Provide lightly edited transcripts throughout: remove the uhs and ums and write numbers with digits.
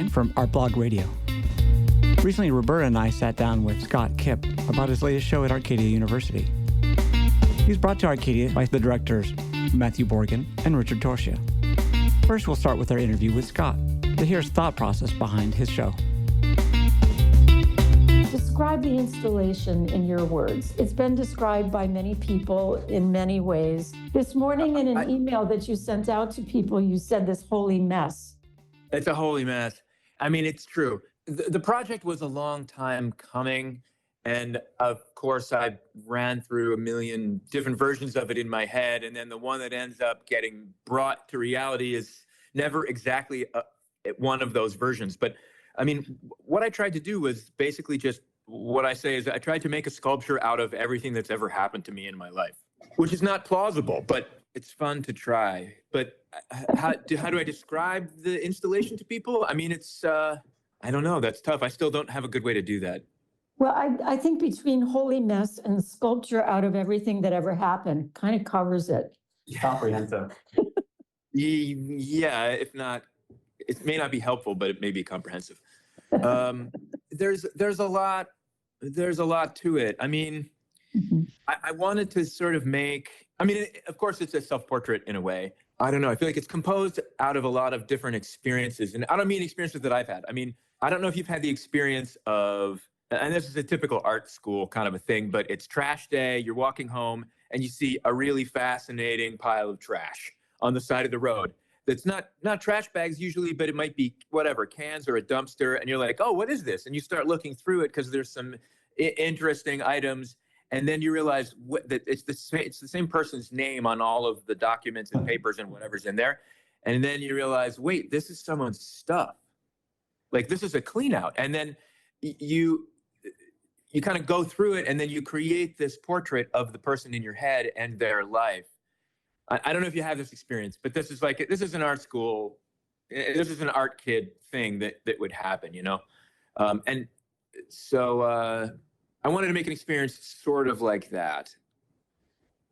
from Art Blog Radio. Recently, Roberta and I sat down with Scott Kipp about his latest show at Arcadia University. He was brought to Arcadia by the directors Matthew Borgen and Richard Torsia. First, we'll start with our interview with Scott to hear his thought process behind his show. Describe the installation in your words. It's been described by many people in many ways. This morning in an email that you sent out to people, you said this holy mess. It's a holy mess. I mean, it's true. The project was a long time coming. And of course, I ran through a million different versions of it in my head. And then the one that ends up getting brought to reality is never exactly one of those versions. But I mean, what I tried to do was basically just what I say is I tried to make a sculpture out of everything that's ever happened to me in my life, which is not plausible, but it's fun to try. But how do I describe the installation to people? I mean, it's, I don't know. That's tough. I still don't have a good way to do that. Well, I think between holy mess and sculpture out of everything that ever happened kind of covers it. Comprehensive. Yeah, if not, it may not be helpful, but it may be comprehensive. There's a lot to it. I mean, I wanted to sort of of course it's a self-portrait in a way. I don't know. I feel like it's composed out of a lot of different experiences. And I don't mean experiences that I've had. I mean, I don't know if you've had the experience of, and this is a typical art school kind of a thing, but it's trash day. You're walking home and you see a really fascinating pile of trash on the side of the road. That's not trash bags usually, but it might be whatever, cans or a dumpster. And you're like, oh, what is this? And you start looking through it because there's some interesting items. And then you realize that it's the same person's name on all of the documents and papers and whatever's in there. And then you realize, wait, this is someone's stuff. Like, this is a clean out. And then you kind of go through it, and then you create this portrait of the person in your head and their life. I don't know if you have this experience, but this is an art school. This is an art kid thing that would happen, you know? And so I wanted to make an experience sort of like that.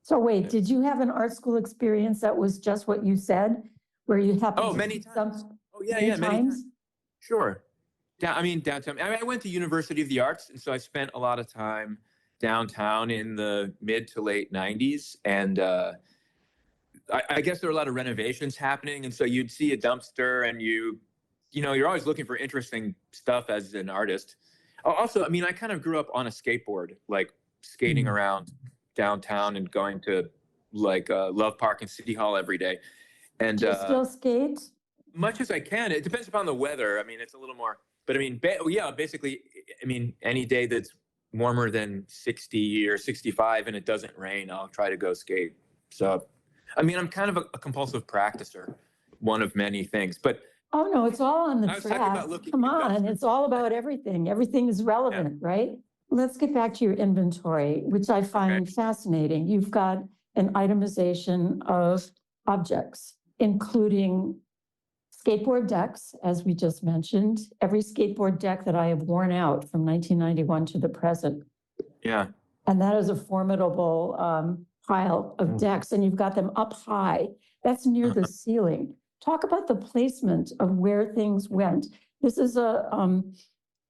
So wait, did you have an art school experience that was just what you said, where you happened to many times. Many times? Sure. Downtown. I went to University of the Arts, and so I spent a lot of time downtown in the mid to late 90s. And I guess there were a lot of renovations happening. And so you'd see a dumpster, and you're always looking for interesting stuff as an artist. Also, I mean, I kind of grew up on a skateboard, like skating around downtown and going to like Love Park and City Hall every day. And Do you still skate? Much as I can. It depends upon the weather. I mean, it's a little more, but I mean, basically, I mean, any day that's warmer than 60 or 65 and it doesn't rain, I'll try to go skate. So, I mean, I'm kind of a compulsive practicer, one of many things, but oh, no, it's all on the track. Come on, it's all about everything. Everything is relevant, right? Let's get back to your inventory, which I find fascinating. You've got an itemization of objects, including skateboard decks, as we just mentioned, every skateboard deck that I have worn out from 1991 to the present. Yeah. And that is a formidable pile of decks, and you've got them up high. That's near the ceiling. Talk about the placement of where things went. This is an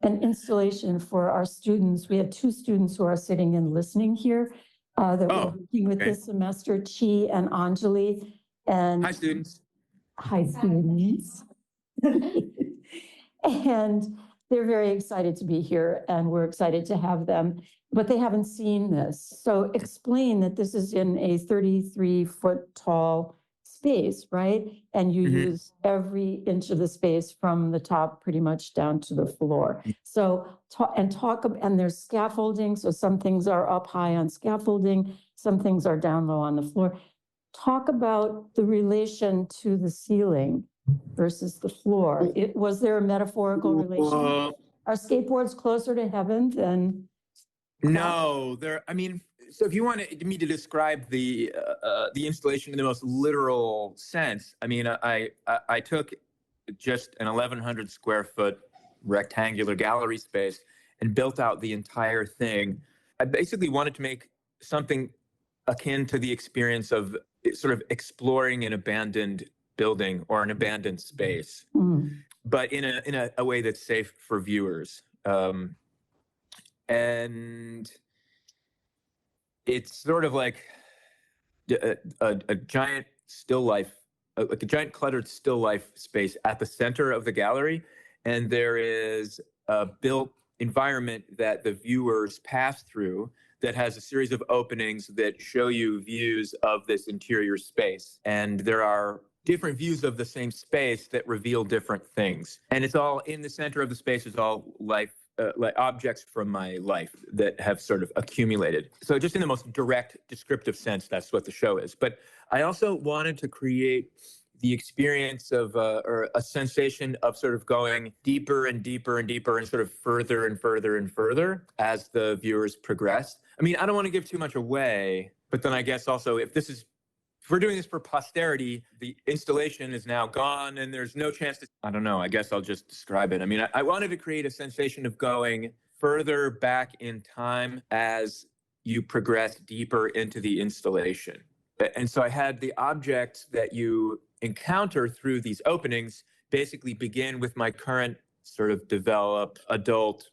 installation for our students. We have two students who are sitting and listening here that we're working with this semester, Chi and Anjali. And hi, students. Hi, students. And they're very excited to be here, and we're excited to have them, but they haven't seen this. So explain that this is in a 33-foot tall space, right? And you use every inch of the space from the top pretty much down to the floor. So and there's scaffolding. So some things are up high on scaffolding, some things are down low on the floor. Talk about the relation to the ceiling versus the floor. Was there a metaphorical relation? Are skateboards closer to heaven than? No, so if you want me to describe the installation in the most literal sense, I mean, I took just an 1,100 square foot rectangular gallery space and built out the entire thing. I basically wanted to make something akin to the experience of sort of exploring an abandoned building or an abandoned space. but in a way that's safe for viewers. And it's sort of like a giant still life, like a giant cluttered still life space at the center of the gallery. And there is a built environment that the viewers pass through that has a series of openings that show you views of this interior space. And there are different views of the same space that reveal different things. And it's all in the center of the space is all life, like objects from my life that have sort of accumulated. So just in the most direct descriptive sense, that's what the show is. But I also wanted to create the experience of, or a sensation of sort of going deeper and deeper and deeper and sort of further and further and further as the viewers progress. I mean, I don't want to give too much away, but then I guess also if we're doing this for posterity, the installation is now gone and there's no chance to, I don't know, I guess I'll just describe it. I mean, I wanted to create a sensation of going further back in time as you progress deeper into the installation. And so I had the objects that you encounter through these openings basically begin with my current sort of developed adult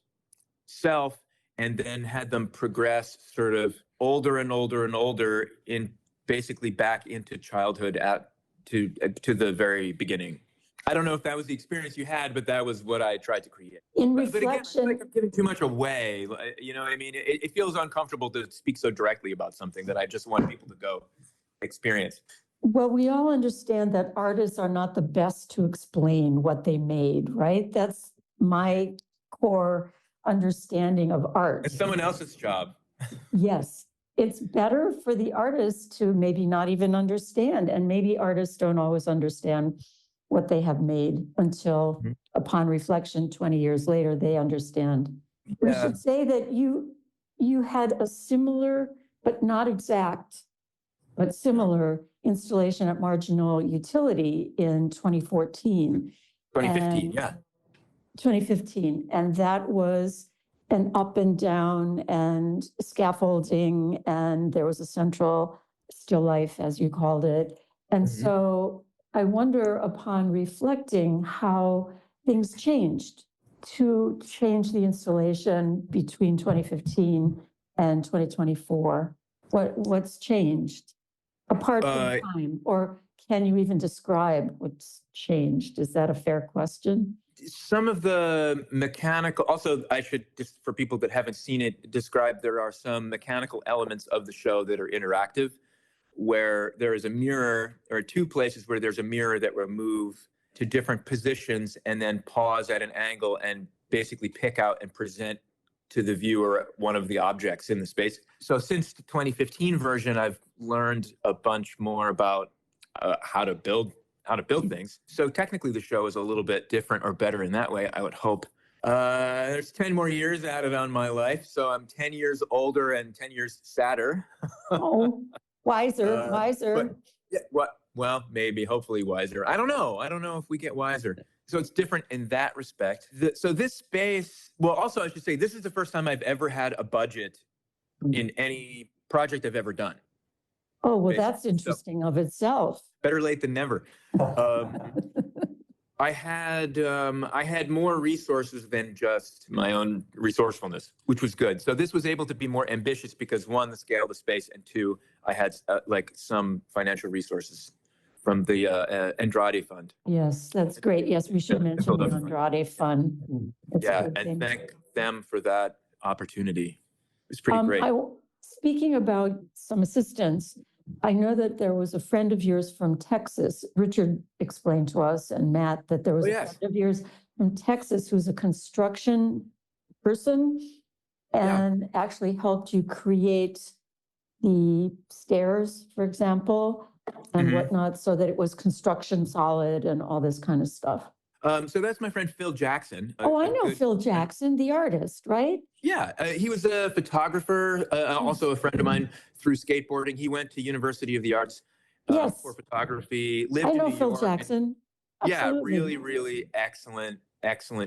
self, and then had them progress sort of older and older and older in basically back into childhood to the very beginning. I don't know if that was the experience you had, but that was what I tried to create. In But again, I reflection, feel like I'm giving too much away. You know what I mean? It feels uncomfortable to speak so directly about something that I just want people to go experience. well, we all understand that artists are not the best to explain what they made, right? That's my core understanding of art. It's someone else's job. Yes, it's better for the artist to maybe not even understand, and maybe artists don't always understand what they have made until upon reflection 20 years later, they understand. We Yeah. should say that you had a similar, but not exact, but similar installation at Marginal Utility in 2014. 2015, And- yeah. 2015, and that was an up and down and scaffolding, and there was a central still life, as you called it. And Mhm. so I wonder, upon reflecting, how things changed to change the installation between 2015 and 2024. What's changed apart from time, or can you even describe what's changed? Is that a fair question? Some of the mechanical, also I should, just for people that haven't seen it, describe there are some mechanical elements of the show that are interactive, where there is a mirror, or two places where there's a mirror that will move to different positions and then pause at an angle and basically pick out and present to the viewer one of the objects in the space. So since the 2015 version, I've learned a bunch more about how to build things. So technically the show is a little bit different or better in that way, I would hope. There's 10 more years added on my life. So I'm 10 years older and 10 years sadder. Oh, wiser. But, yeah, well, maybe, hopefully wiser. I don't know if we get wiser. So it's different in that respect. So this space, well, also I should say, this is the first time I've ever had a budget in any project I've ever done. Oh, well, Basically. that's interesting of itself. Better late than never. I had more resources than just my own resourcefulness, which was good. So this was able to be more ambitious because one, the scale of the space, and two, I had like some financial resources from the Andrade Fund. Yes, that's great. Yes, we should mention the Andrade Fund. It's a Yeah, good and thing. thank them for that opportunity. It's pretty great. Speaking about some assistance, I know that there was a friend of yours from Texas. Richard explained to us, and Matt, that there was a friend of yours from Texas who's a construction person and actually helped you create the stairs, for example, and whatnot, so that it was construction solid and all this kind of stuff. So that's my friend Phil Jackson. Oh, I know Phil Jackson, the artist, right? Yeah, he was a photographer, also a friend of mine through skateboarding. He went to University of the Arts for photography. Lived I know in New Phil York, Jackson. Yeah, really, really excellent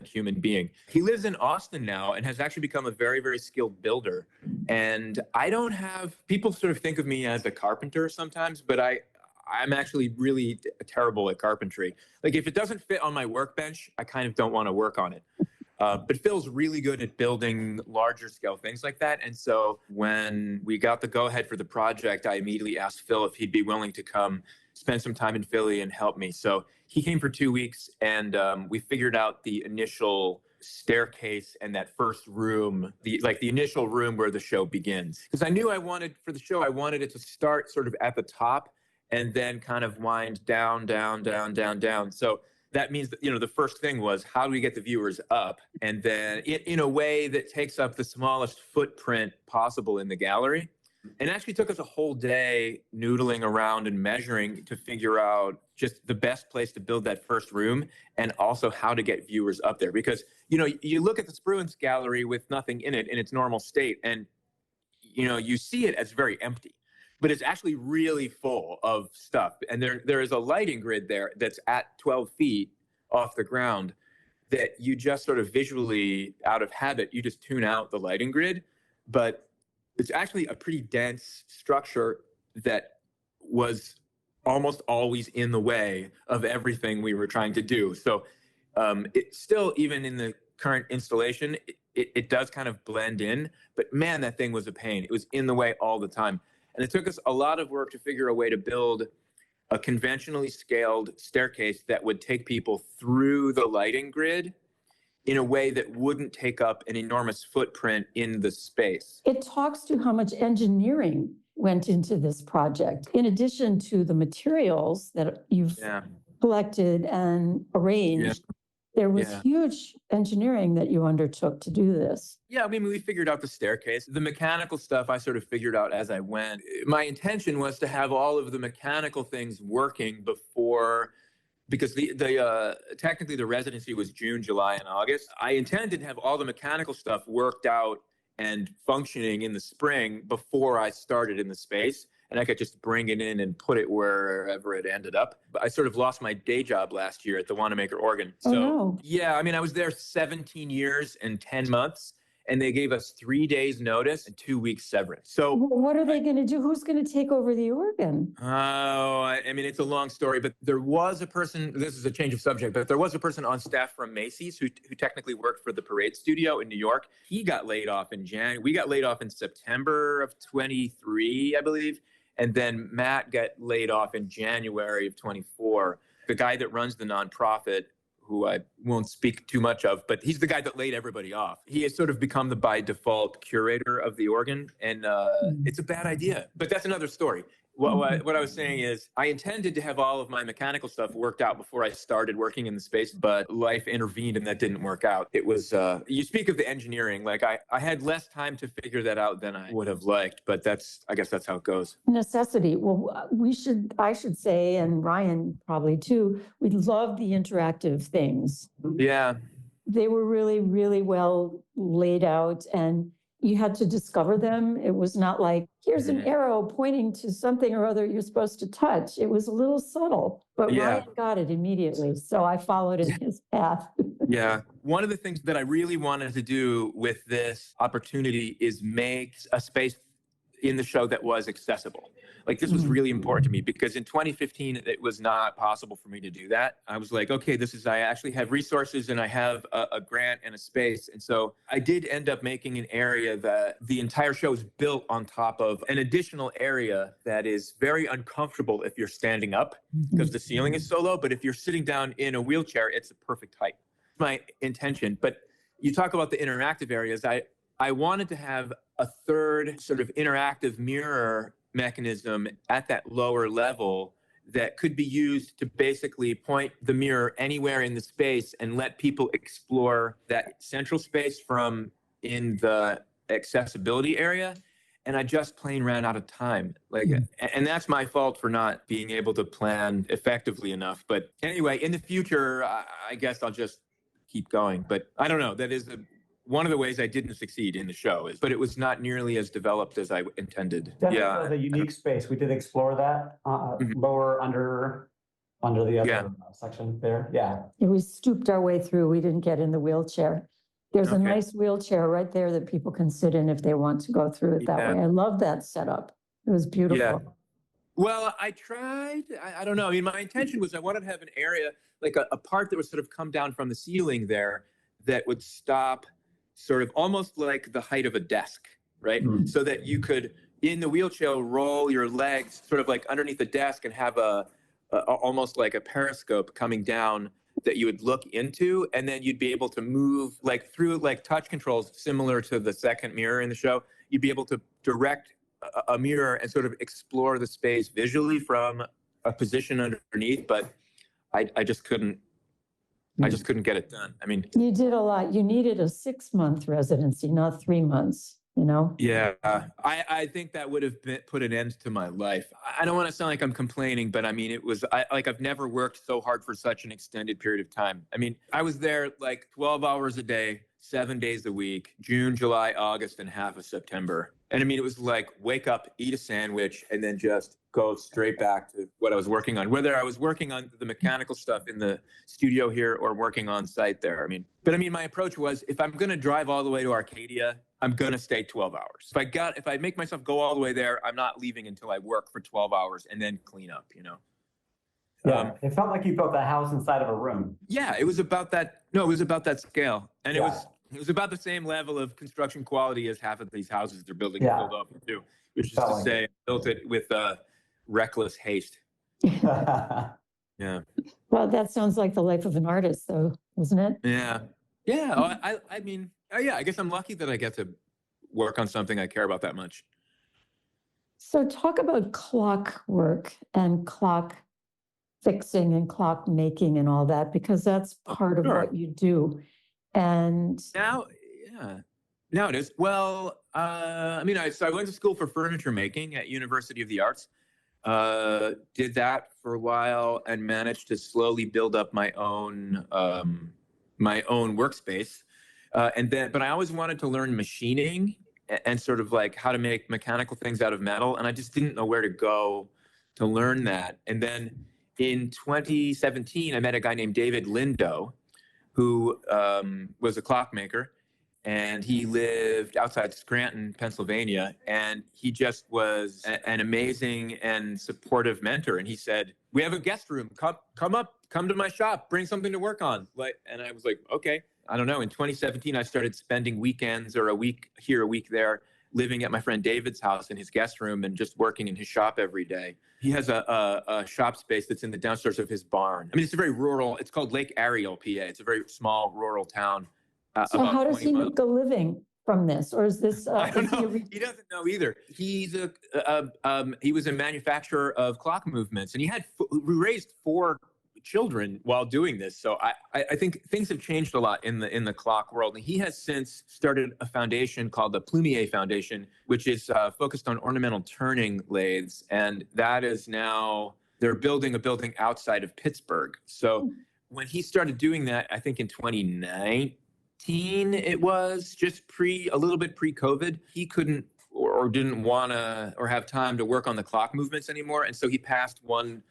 human being. He lives in Austin now and has actually become a very, very skilled builder. And I don't have, people sort of think of me as a carpenter sometimes, but I'm actually really terrible at carpentry. Like if it doesn't fit on my workbench, I kind of don't want to work on it. But Phil's really good at building larger scale things like that. And so when we got the go ahead for the project, I immediately asked Phil if he'd be willing to come spend some time in Philly and help me. So he came for 2 weeks, and we figured out the initial staircase and that first room, the initial room where the show begins. Because I knew I wanted it to start sort of at the top and then kind of wind down. So that means that, the first thing was, how do we get the viewers up? And then in a way that takes up the smallest footprint possible in the gallery. And it actually took us a whole day noodling around and measuring to figure out just the best place to build that first room, and also how to get viewers up there. Because, you look at the Spruance gallery with nothing in it in its normal state, and, you see it as very empty. But it's actually really full of stuff. And there is a lighting grid there that's at 12 feet off the ground that you just sort of visually, out of habit, you just tune out the lighting grid. But it's actually a pretty dense structure that was almost always in the way of everything we were trying to do. So it still, even in the current installation, it does kind of blend in. But man, that thing was a pain. It was in the way all the time. And it took us a lot of work to figure a way to build a conventionally scaled staircase that would take people through the lighting grid in a way that wouldn't take up an enormous footprint in the space. It talks to how much engineering went into this project. In addition to the materials that you've collected and arranged, there was huge engineering that you undertook to do this. Yeah, I mean, we figured out the staircase. The mechanical stuff I sort of figured out as I went. My intention was to have all of the mechanical things working before, because technically the residency was June, July, and August. I intended to have all the mechanical stuff worked out and functioning in the spring before I started in the space. And I could just bring it in and put it wherever it ended up. But I sort of lost my day job last year at the Wanamaker Organ. So, yeah, I mean, I was there 17 years and 10 months, and they gave us 3 days notice and 2 weeks severance. So what are they going to do? Who's going to take over the organ? Oh, I mean, it's a long story, but there was a person, this is a change of subject, but there was a person on staff from Macy's who technically worked for the Parade Studio in New York. He got laid off in January. We got laid off in September of 23, I believe. And then Matt got laid off in January of 24. The guy that runs the nonprofit, who I won't speak too much of, but he's the guy that laid everybody off. He has sort of become the by default curator of the organ, and it's a bad idea. But that's another story. What I was saying is, I intended to have all of my mechanical stuff worked out before I started working in the space, but life intervened and that didn't work out. It was, you speak of the engineering, like I had less time to figure that out than I would have liked, but I guess that's how it goes. Necessity. Well, I should say, and Ryan probably too, we love the interactive things. Yeah. They were really, really well laid out, and you had to discover them. It was not like, here's an arrow pointing to something or other you're supposed to touch. It was a little subtle, but Ryan got it immediately. So I followed in his path. Yeah. One of the things that I really wanted to do with this opportunity is make a space in the show that was accessible. Like, this was really important to me, because in 2015, it was not possible for me to do that. I was like, okay, I actually have resources and I have a grant and a space. And so I did end up making an area that the entire show is built on top of an additional area that is very uncomfortable if you're standing up, because the ceiling is so low. But if you're sitting down in a wheelchair, it's the perfect height. My intention. But you talk about the interactive areas. I wanted to have a third sort of interactive mirror mechanism at that lower level that could be used to basically point the mirror anywhere in the space and let people explore that central space from in the accessibility area. And I just plain ran out of time. And that's my fault for not being able to plan effectively enough. But anyway, in the future, I guess I'll just keep going. But I don't know. That is one of the ways I didn't succeed in the show, but it was not nearly as developed as I intended. Definitely the unique space. We did explore that lower under the other section there. Yeah. We stooped our way through. We didn't get in the wheelchair. There's a nice wheelchair right there that people can sit in if they want to go through it that way. I love that setup. It was beautiful. Well, I tried. I don't know. I mean, my intention was I wanted to have an area, like a part that would sort of come down from the ceiling there that would stop sort of almost like the height of a desk, right? Mm. So that you could, in the wheelchair, roll your legs sort of like underneath the desk and have almost like a periscope coming down that you would look into, and then you'd be able to move like through like touch controls similar to the second mirror in the show. You'd be able to direct a mirror and sort of explore the space visually from a position underneath, but I just couldn't get it done. I mean, You did a lot. You needed a 6-month residency, not 3 months, you know? yeah, I think that would have put an end to my life. I don't want to sound like I'm complaining, but I mean, I've never worked so hard for such an extended period of time. I mean, I was there like 12 hours a day, 7 days a week, June, July, August, and half of September. And I mean, it was like wake up, eat a sandwich, and then just go straight back to what I was working on, whether I was working on the mechanical stuff in the studio here or working on site there. I mean, my approach was, if I'm going to drive all the way to Arcadia, I'm going to stay 12 hours. If I make myself go all the way there, I'm not leaving until I work for 12 hours and then clean up, you know? Yeah, it felt like you built a house inside of a room. Yeah, it was about that. No, it was about that scale. And Yeah. it was about the same level of construction quality as half of these houses they're building in Yeah. Philadelphia too, which is Felt to like say, I built it with reckless haste. Yeah. Well, that sounds like the life of an artist, though, isn't it? Yeah. Yeah. I mean, yeah, I guess I'm lucky that I get to work on something I care about that much. So talk about clock work and clock fixing and clock making and all that, because that's part of Sure. what you do. And Now it is. Well, I went to school for furniture making at University of the Arts. Did that for a while and managed to slowly build up my own workspace. But I always wanted to learn machining and sort of like how to make mechanical things out of metal. And I just didn't know where to go to learn that. And then in 2017, I met a guy named David Lindo, who was a clockmaker. And he lived outside Scranton, Pennsylvania. And he just was an amazing and supportive mentor. And he said, "We have a guest room. Come to my shop, bring something to work on." And I was like, okay. I don't know. In 2017, I started spending weekends or a week here, a week there, living at my friend David's house in his guest room and just working in his shop every day. He has a shop space that's in the downstairs of his barn. I mean, it's a very rural, it's called Lake Ariel, PA. It's a very small rural town. so how does he make a living from this? Or is this? I don't is he know. a He doesn't know either. He was a manufacturer of clock movements, and we raised 4 children while doing this. So I think things have changed a lot in the clock world. And he has since started a foundation called the Plumier Foundation, which is focused on ornamental turning lathes. And that is now, they're building a building outside of Pittsburgh. So when he started doing that, I think in 2019, it was just a little bit pre-COVID, he couldn't or didn't want to or have time to work on the clock movements anymore. And so he passed one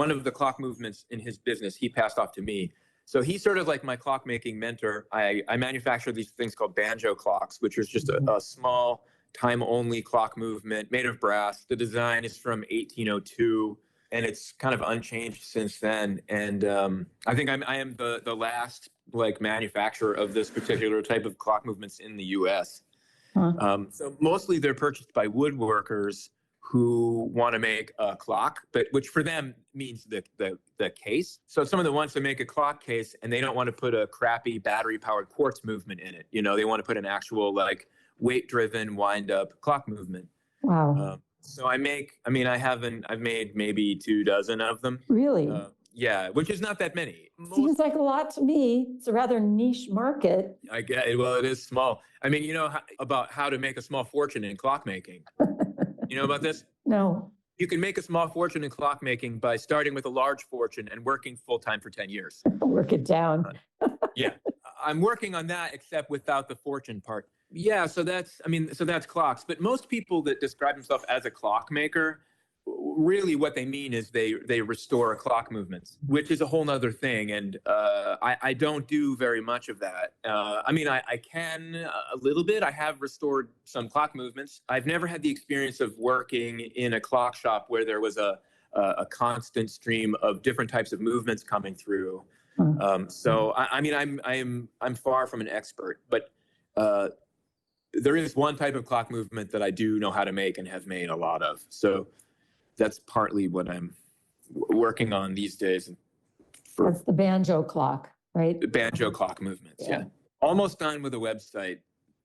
of the clock movements in his business, he passed off to me. So he's sort of like my clockmaking mentor. I manufacture these things called banjo clocks, which is just a small time-only clock movement made of brass. The design is from 1802, and it's kind of unchanged since then. And I think I am the last manufacturer of this particular type of clock movements in the U.S. So mostly they're purchased by woodworkers who want to make a clock, but which for them means the case. So some of the ones that make a clock case and they don't want to put a crappy battery powered quartz movement in it. You know, they want to put an actual weight driven wind up clock movement. Wow. So I've made maybe 24 of them. Really? Yeah, which is not that many. Seems like a lot to me. It's a rather niche market. I get it. Well, it is small. I mean, you know about how to make a small fortune in clockmaking. You know about this? No. You can make a small fortune in clockmaking by starting with a large fortune and working full-time for 10 years. Work it down. Yeah, I'm working on that, except without the fortune part. Yeah, so that's clocks. But most people that describe themselves as a clockmaker really what they mean is they restore clock movements, which is a whole nother thing. And I don't do very much of that. I mean, I can a little bit. I have restored some clock movements. I've never had the experience of working in a clock shop where there was a constant stream of different types of movements coming through. So I mean, I'm far from an expert, but there is one type of clock movement that I do know how to make and have made a lot of. So that's partly what I'm working on these days. That's the banjo clock, right? Banjo clock movements, yeah. Almost done with a website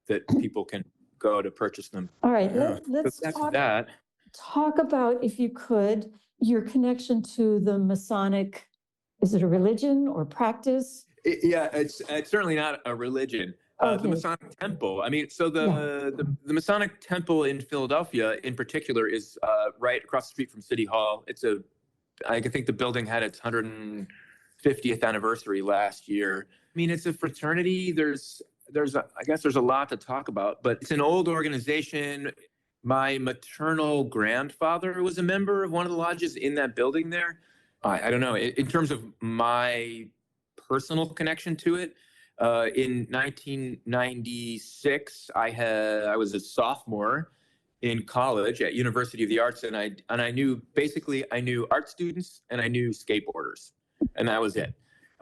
that people can go to purchase them. All right, Yeah. let's That's talk, that. talk about, if you could, your connection to the Masonic, is it a religion or practice? Yeah, it's certainly not a religion. The Okay. Masonic Temple. I mean, so the Masonic Temple in Philadelphia, in particular, is right across the street from City Hall. I think the building had its 150th anniversary last year. I mean, it's a fraternity. I guess there's a lot to talk about, but it's an old organization. My maternal grandfather was a member of one of the lodges in that building there. I don't know. In terms of my personal connection to it, in 1996, I was a sophomore in college at University of the Arts, and I knew art students and I knew skateboarders, and that was it.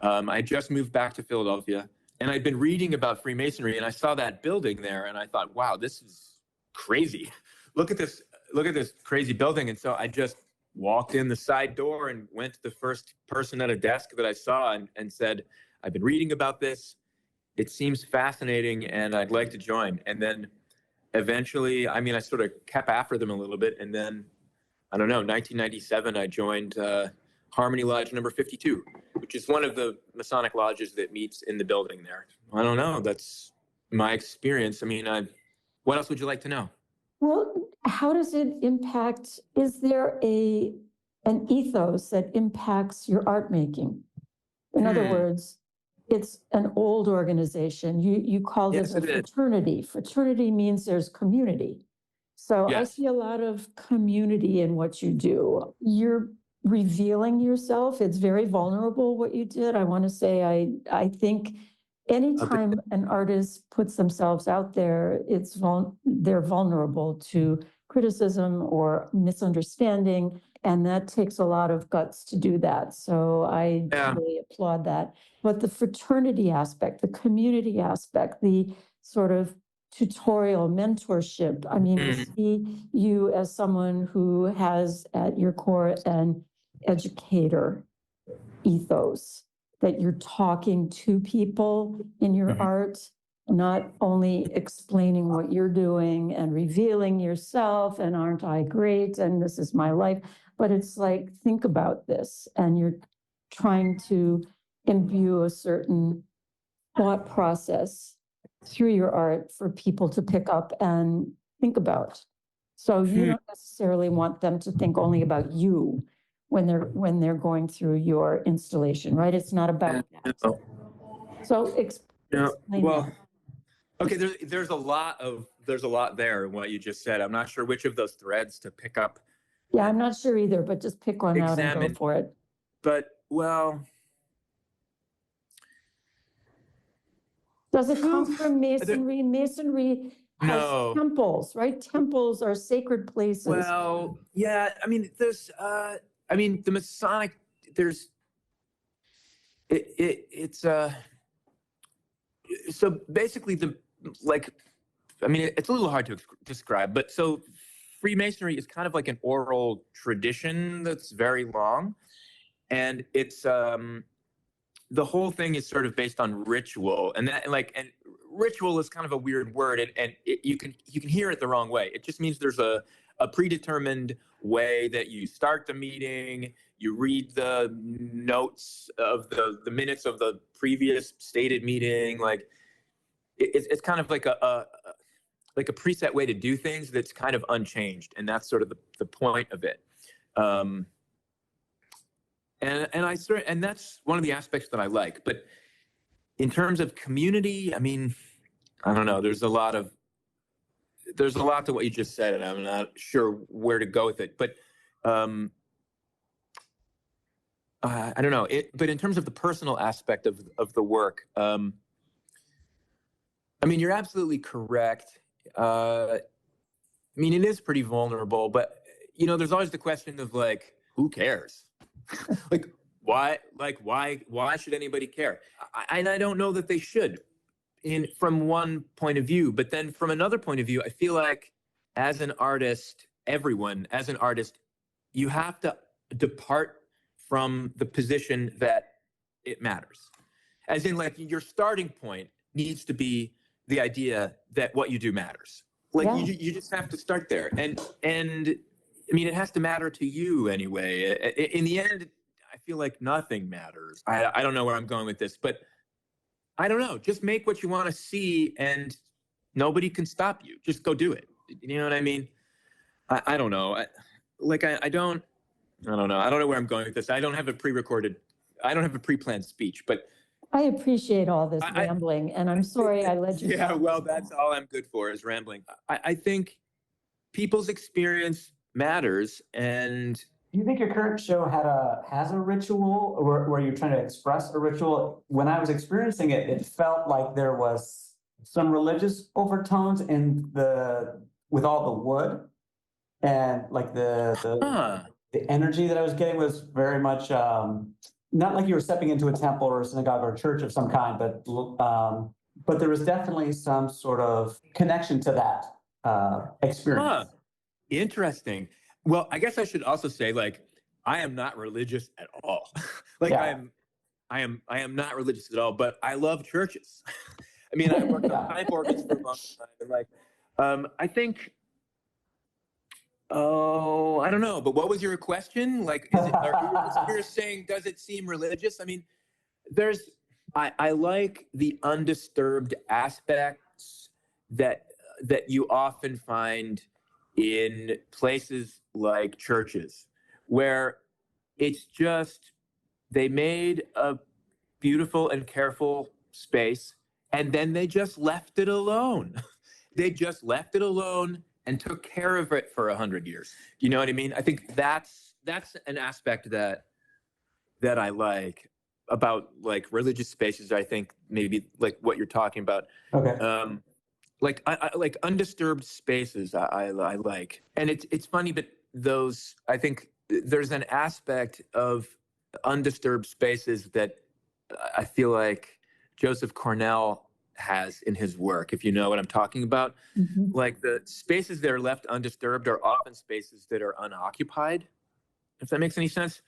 I just moved back to Philadelphia, and I'd been reading about Freemasonry, and I saw that building there, and I thought, wow, this is crazy. Look at this crazy building. And so I just walked in the side door and went to the first person at a desk that I saw and said, I've been reading about this. It seems fascinating, and I'd like to join. And then eventually, I mean, I sort of kept after them a little bit. And then, I don't know, 1997, I joined Harmony Lodge number 52, which is one of the Masonic lodges that meets in the building there. I don't know. That's my experience. I mean, what else would you like to know? Well, how does it impact, is there an ethos that impacts your art making? In other words, it's an old organization. You called it a fraternity. Fraternity means there's community. So I see a lot of community in what you do. You're revealing yourself. It's very vulnerable what you did. I want to say, I think anytime an artist puts themselves out there, they're vulnerable to criticism or misunderstanding, and that takes a lot of guts to do that. So I really applaud that. But the fraternity aspect, the community aspect, the sort of tutorial mentorship, I mean, I see you as someone who has at your core an educator ethos, that you're talking to people in your art, not only explaining what you're doing and revealing yourself and aren't I great and this is my life, but it's like, think about this, and you're trying to imbue a certain thought process through your art for people to pick up and think about. So you don't necessarily want them to think only about you when they're going through your installation, right? It's not about that. So explain that. Okay, there's a lot there in what you just said. I'm not sure which of those threads to pick up. Yeah, I'm not sure either, but just pick one out and go for it. But, well, does it come from masonry? Masonry has temples, right? Temples are sacred places. Well, yeah, I mean, the Masonic, so basically it's a little hard to describe, but so Freemasonry is kind of like an oral tradition that's very long, and it's the whole thing is sort of based on ritual, and ritual is kind of a weird word, and you can hear it the wrong way. It just means there's a predetermined way that you start the meeting, you read the notes of the minutes of the previous stated meeting, like it's kind of like a preset way to do things that's kind of unchanged, and that's sort of the point of it. And that's one of the aspects that I like. But in terms of community, I mean, I don't know. There's a lot to what you just said, and I'm not sure where to go with it. But I don't know but in terms of the personal aspect of the work, I mean, you're absolutely correct. I mean, it is pretty vulnerable, but there's always the question of like, who cares? why should anybody care? And I don't know that they should from one point of view, but then from another point of view, I feel like as an artist, you have to depart from the position that it matters. As in, like, your starting point needs to be the idea that what you do matters. Like, Yeah. you just have to start there. And I mean, it has to matter to you anyway. In the end, I feel like nothing matters. I don't know where I'm going with this, but I don't know. Just make what you want to see and nobody can stop you. Just go do it. You know what I mean? I don't know. I don't know. I don't know where I'm going with this. I don't have a pre-planned speech, but I appreciate all this rambling, and I'm sorry I led you. Yeah, well, that's all I'm good for is rambling. I think people's experience matters, and Do you think your current show has a ritual, or where you're trying to express a ritual? When I was experiencing it, it felt like there was some religious overtones with all the wood, and like the energy that I was getting was very much not like you were stepping into a temple or a synagogue or a church of some kind, but there was definitely some sort of connection to that experience. Interesting. Well, I guess I should also say, like, I am not religious at all. I am not religious at all, but I love churches. I mean, I worked on pipe organs for a long time, and I think, I don't know, but what was your question? Like, you're saying, does it seem religious? I mean, I like the undisturbed aspects that you often find in places like churches, where it's just, they made a beautiful and careful space, and then they just left it alone. They just left it alone and took care of it for 100 years. You know what I mean? I think that's an aspect that I like about, like, religious spaces. I think maybe like what you're talking about. Okay. Like, I like undisturbed spaces. I like, and it's funny, but I think there's an aspect of undisturbed spaces that I feel like Joseph Cornell has in his work, if you know what I'm talking about. Mhm. Like, the spaces that are left undisturbed are often spaces that are unoccupied, if that makes any sense.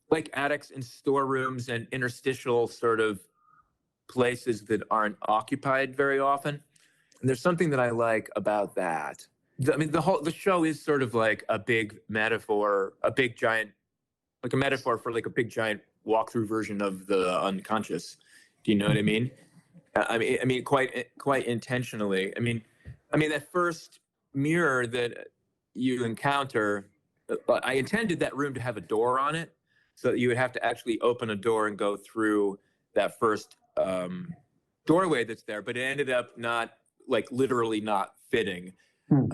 Like attics and storerooms and interstitial sort of places that aren't occupied very often. And there's something that I like about that. I mean, the show is sort of like a big metaphor, a metaphor for like a big giant walkthrough version of the unconscious. Do you know what I mean? I mean, quite intentionally. I mean, that first mirror that you encounter, I intended that room to have a door on it, so that you would have to actually open a door and go through that first doorway that's there. But it ended up not, like, literally not fitting. And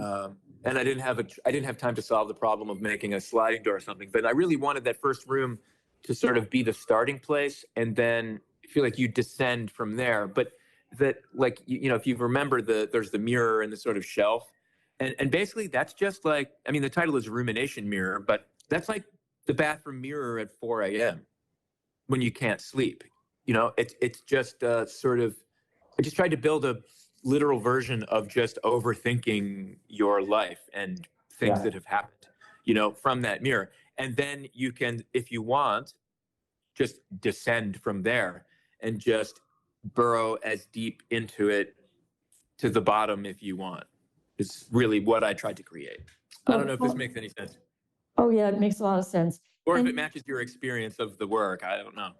I didn't have time to solve the problem of making a sliding door or something. But I really wanted that first room to sort of be the starting place, and then I feel like you descend from there. But that, like, if you remember, there's the mirror and the sort of shelf, and basically that's just like, I mean, the title is Rumination Mirror, but that's like the bathroom mirror at 4 a.m. when you can't sleep. It's just sort of, I just tried to build a literal version of just overthinking your life and things that have happened, from that mirror. And then you can, if you want, just descend from there and just burrow as deep into it to the bottom if you want. It's really what I tried to create. I don't know if this makes any sense. Oh, yeah, it makes a lot of sense. Or if it matches your experience of the work, I don't know.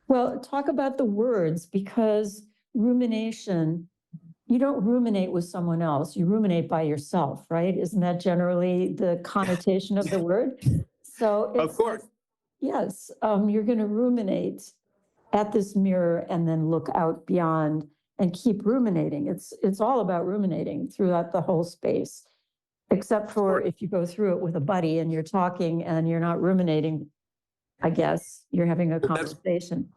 Well, talk about the words, because rumination, you don't ruminate with someone else, you ruminate by yourself, right? Isn't that generally the connotation of the word? So it's, of course. Yes, you're going to ruminate at this mirror and then look out beyond and keep ruminating. It's all about ruminating throughout the whole space, except for if you go through it with a buddy and you're talking and you're not ruminating, I guess you're having a conversation.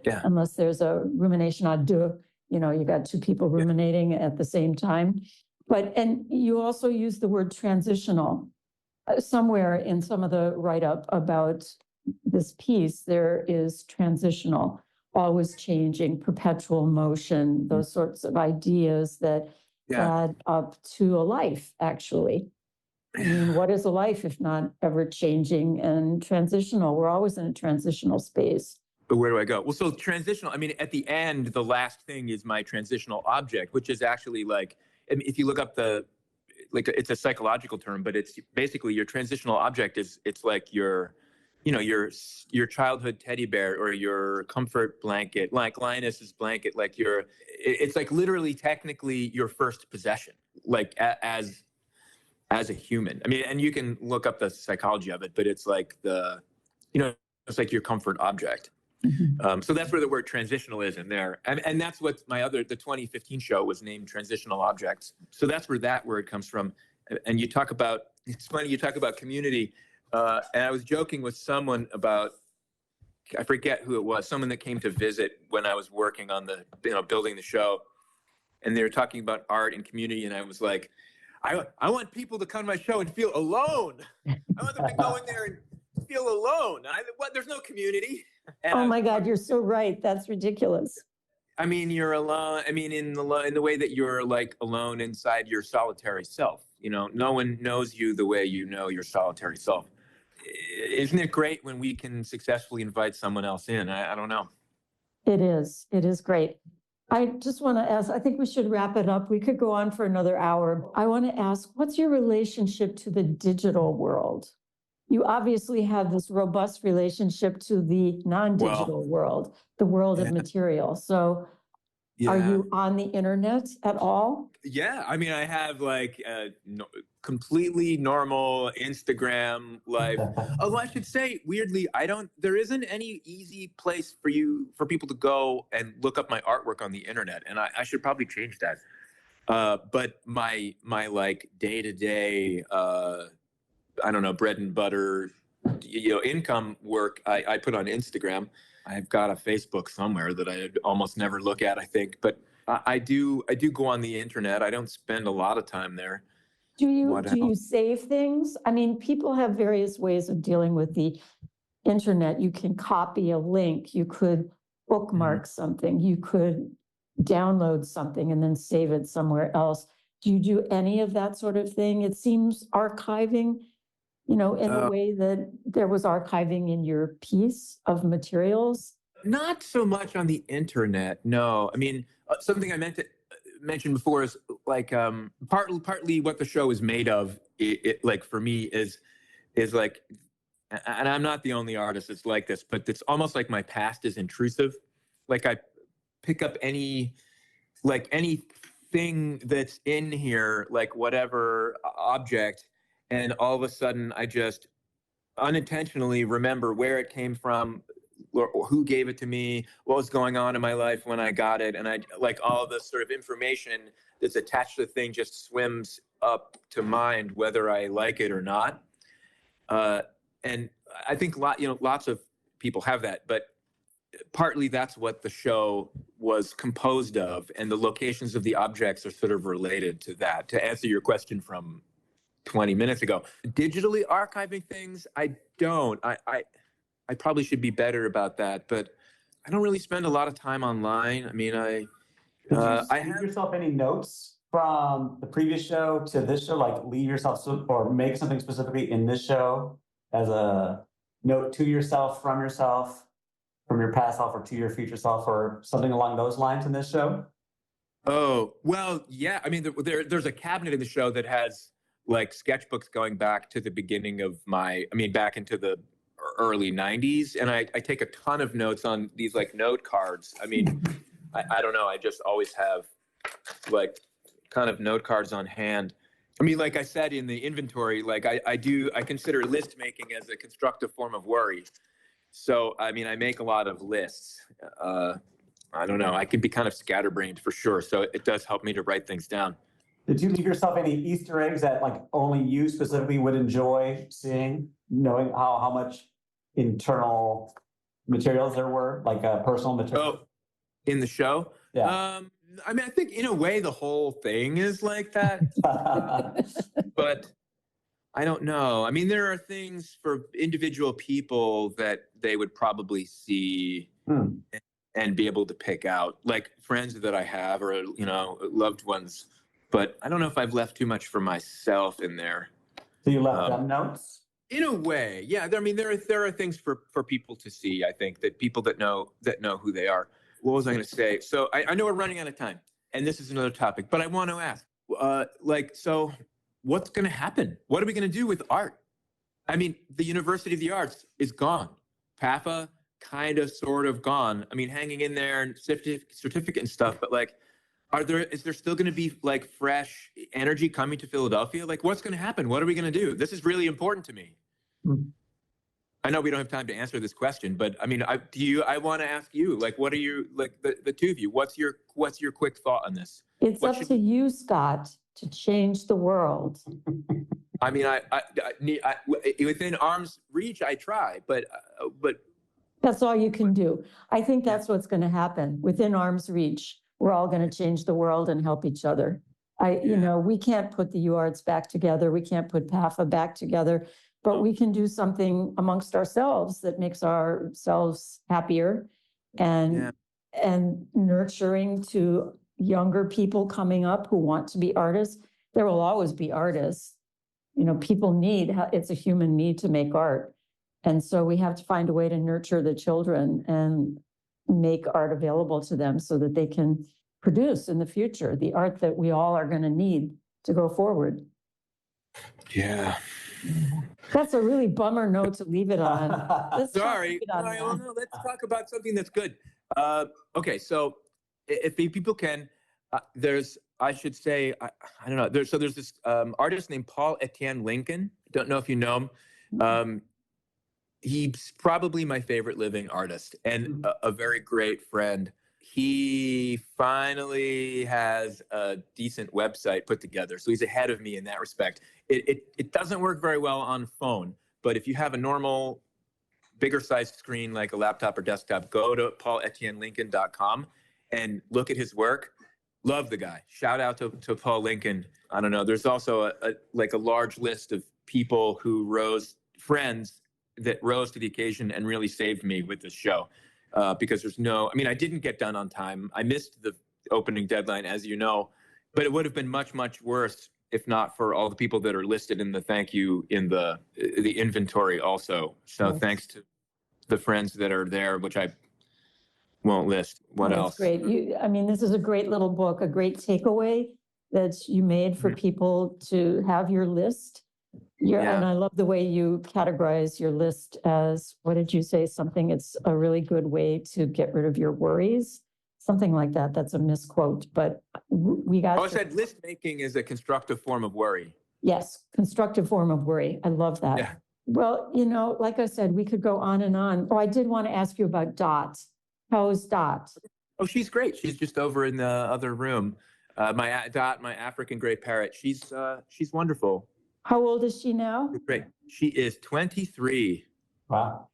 Yeah. Unless there's a rumination à deux, you know, you got two people ruminating at the same time. And you also use the word transitional. Somewhere in some of the write-up about this piece, there is transitional, always changing, perpetual motion, those sorts of ideas that add up to a life, actually. I mean, what is a life if not ever changing and transitional? We're always in a transitional space. But where do I go? Well, so transitional, I mean, at the end, the last thing is my transitional object, which is actually like, if you look up it's a psychological term, but it's basically your transitional object it's like your childhood teddy bear or your comfort blanket, like Linus's blanket, it's like literally technically your first possession, like as a human. I mean, and you can look up the psychology of it, but it's like it's like your comfort object. Mm-hmm. So that's where the word transitional is in there. And that's what the 2015 show was named Transitional Objects. So that's where that word comes from. And it's funny, you talk about community. And I was joking with someone about, I forget who it was, someone that came to visit when I was working on building the show. And they were talking about art and community. And I was like, I want people to come to my show and feel alone. I want them to go in there and feel alone. There's no community. And oh my God, you're so right. That's ridiculous. I mean, you're alone. I mean, in the way that you're like alone inside your solitary self. You know, no one knows you the way you know your solitary self. Isn't it great when we can successfully invite someone else in? I don't know. It is. It is great. I just want to ask, I think we should wrap it up. We could go on for another hour. I want to ask, what's your relationship to the digital world? You obviously have this robust relationship to the non-digital world, the world of material. So are you on the internet at all? Yeah. I mean, I have like completely normal Instagram life. Although I should say, weirdly, there isn't any easy place for people to go and look up my artwork on the internet. And I should probably change that. But my like day-to-day, I don't know, bread and butter, income work, I put on Instagram. I've got a Facebook somewhere that I almost never look at, I think, but I do go on the internet. I don't spend a lot of time there. Do you save things? I mean, people have various ways of dealing with the internet. You can copy a link, you could bookmark something, you could download something and then save it somewhere else. Do you do any of that sort of thing? It seems archiving, in a way that there was archiving in your piece of materials? Not so much on the internet, no. I mean, something I meant to mention before is like partly what the show is made of. It like for me is like, and I'm not the only artist that's like this, but it's almost like my past is intrusive. Like I pick up anything that's in here, like whatever object. And all of a sudden, I just unintentionally remember where it came from, or who gave it to me, what was going on in my life when I got it. And I like all of this sort of information that's attached to the thing just swims up to mind, whether I like it or not. And I think lots of people have that, but partly that's what the show was composed of. And the locations of the objects are sort of related to that. To answer your question from 20 minutes ago. Digitally archiving things, I don't. I probably should be better about that, but I don't really spend a lot of time online. I mean, Did you leave yourself any notes from the previous show to this show? Like leave yourself or make something specifically in this show as a note to yourself, from your past self, or to your future self, or something along those lines in this show? Oh, well, yeah. I mean, there's a cabinet in the show that has like sketchbooks going back to the beginning of back into the early 90s. And I take a ton of notes on these like note cards. I mean, I don't know. I just always have like kind of note cards on hand. I mean, like I said in the inventory, like I consider list making as a constructive form of worry. So, I mean, I make a lot of lists. I don't know. I can be kind of scatterbrained for sure. So it does help me to write things down. Did you leave yourself any Easter eggs that like only you specifically would enjoy seeing, knowing how much internal materials there were, like personal material? Oh, in the show? Yeah. I mean, I think in a way the whole thing is like that, but I don't know. I mean, there are things for individual people that they would probably see and be able to pick out, like friends that I have or, loved ones. But I don't know if I've left too much for myself in there. So you left them notes? In a way, yeah. I mean, there are things for people to see. I think that people that know who they are. What was I going to say? So I know we're running out of time, and this is another topic, but I want to ask, so what's going to happen? What are we going to do with art? I mean, the University of the Arts is gone. PAFA kind of, sort of gone. I mean, hanging in there and certificate and stuff, but like, is there still going to be like fresh energy coming to Philadelphia? Like, what's going to happen? What are we going to do? This is really important to me. I know we don't have time to answer this question, but I mean, I want to ask you, like, what are you, like the two of you, what's your quick thought on this? It's up to you, Scott, to change the world. I mean, I within arm's reach, I try, but that's all you can do. I think that's what's going to happen. Within arm's reach, we're all going to change the world and help each other. We can't put the UArts back together. We can't put PAFA back together, but we can do something amongst ourselves that makes ourselves happier and nurturing to younger people coming up who want to be artists. There will always be artists. People it's a human need to make art. And so we have to find a way to nurture the children and make art available to them so that they can produce in the future the art that we all are going to need to go forward. Yeah. That's a really bummer note to leave it on. Sorry. No, let's talk about something that's good. Okay, so if people can, I should say, I don't know. There's this artist named Paul Etienne Lincoln. Don't know if you know him. He's probably my favorite living artist and a very great friend. He finally has a decent website put together. So he's ahead of me in that respect. It doesn't work very well on phone, but if you have a normal, bigger sized screen like a laptop or desktop, go to pauletiennelincoln.com and look at his work. Love the guy. Shout out to Paul Lincoln. I don't know. There's also a large list of people who friends that rose to the occasion and really saved me with this show. Because I didn't get done on time. I missed the opening deadline, as you know, but it would have been much, much worse if not for all the people that are listed in the thank you in the inventory also. So thanks to the friends that are there, which I won't list. What else? Great. This is a great little book, a great takeaway that you made for people to have your list. And I love the way you categorize your list as, what did you say? Something, it's a really good way to get rid of your worries. Something like that. That's a misquote, but we got. I said list making is a constructive form of worry. Yes, constructive form of worry. I love that. Yeah. Well, like I said, we could go on and on. Oh, I did want to ask you about Dot. How is Dot? Oh, she's great. She's just over in the other room. My Dot, my African gray parrot. She's wonderful. How old is she now? Great. She is 23. Wow.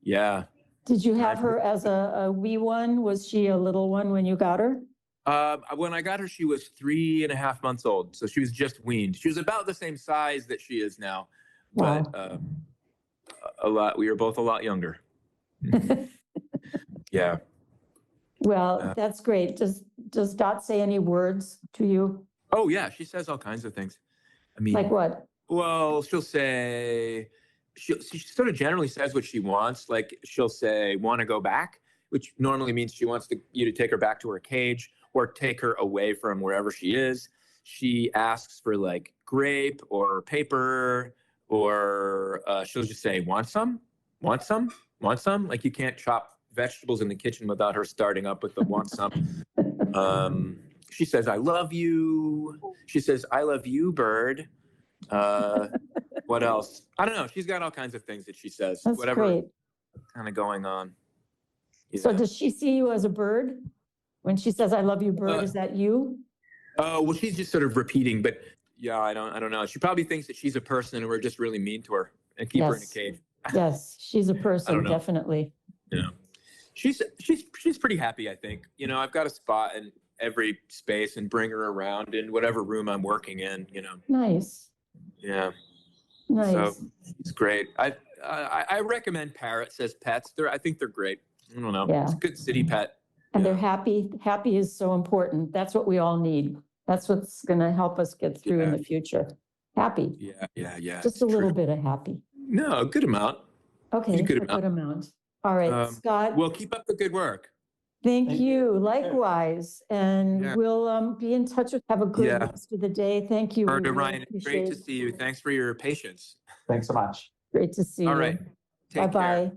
Yeah. Did you have her as a wee one? Was she a little one when you got her? When I got her, she was 3.5 months old. So she was just weaned. She was about the same size that she is now, but we were both a lot younger. Yeah. Well, that's great. Does Dot say any words to you? Oh yeah, she says all kinds of things. Like what? Well, she'll say, she sort of generally says what she wants. Like she'll say, want to go back, which normally means she wants you to take her back to her cage or take her away from wherever she is. She asks for like grape or paper, or she'll just say, want some? Want some? Want some? Like you can't chop vegetables in the kitchen without her starting up with the want some. She says, I love you. She says, I love you, bird. What else? I don't know. She's got all kinds of things that she says. That's great. Kind of going on. So does she see you as a bird? When she says, I love you, bird, is that you? Oh, well, she's just sort of repeating, but yeah, I don't know. She probably thinks that she's a person and we're just really mean to her and keep her in a Yes. cage. Yes, she's a I person, don't know. definitely. Yeah. She's pretty happy, I think. You know, I've got a spot in every space and bring her around in whatever room I'm working in, you know. Nice, Yeah. nice. So it's great. I recommend parrots as pets. I think they're great. I don't know. Yeah. It's a good city pet. And Yeah. they're happy. Happy is so important. That's what we all need. That's what's going to help us get through in Yeah. the future. Happy, Yeah. just it's a little true. bit of happy. No, a good amount. Okay, good a good amount. All right, Scott, Well, keep up the good work. thank Thank you. you. Likewise. And Yeah. we'll be in touch. Have a good Yeah. rest of the day. Thank you. We Roberta, really Ryan, great to appreciate it. see you. Thanks for your patience. Thanks so much. Great to see you. All right. Take care. Bye-bye.